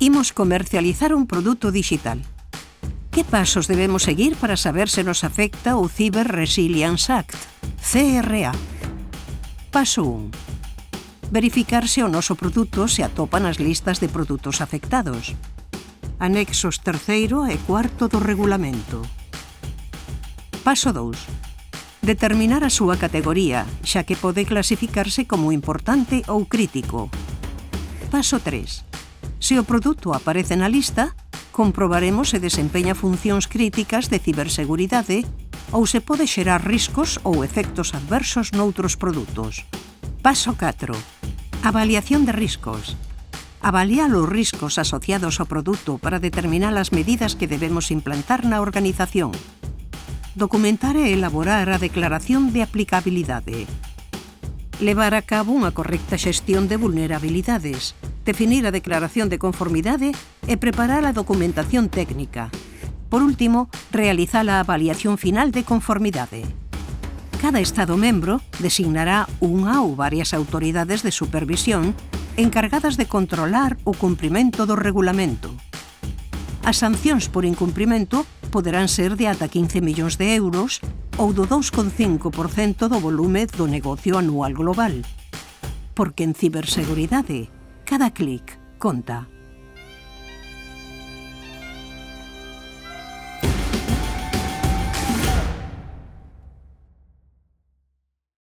Imos comercializar un produto digital. Que pasos debemos seguir para saber se nos afecta o Cyber Resilience Act, CRA? Paso 1. Verificar se o noso produto se atopa nas listas de produtos afectados. Anexos 3º e 4º do regulamento. Paso 2. Determinar a súa categoría, xa que pode clasificarse como importante ou crítico. Paso 3. Se o produto aparece na lista, comprobaremos se desempeña funcións críticas de ciberseguridade ou se pode xerar riscos ou efectos adversos noutros produtos. Paso 4. Avaliación de riscos. Avaliar os riscos asociados ao produto para determinar as medidas que debemos implantar na organización. Documentar e elaborar a declaración de aplicabilidade. Levar a cabo unha correcta xestión de vulnerabilidades. Definir a declaración de conformidade e preparar a documentación técnica. Por último, realizar a avaliación final de conformidade. Cada Estado membro designará unha ou varias autoridades de supervisión encargadas de controlar o cumprimento do regulamento. As sancións por incumprimento poderán ser de ata 15 millóns de euros ou do 2,5% do volume do negocio anual global. Porque en ciberseguridade, cada clic conta.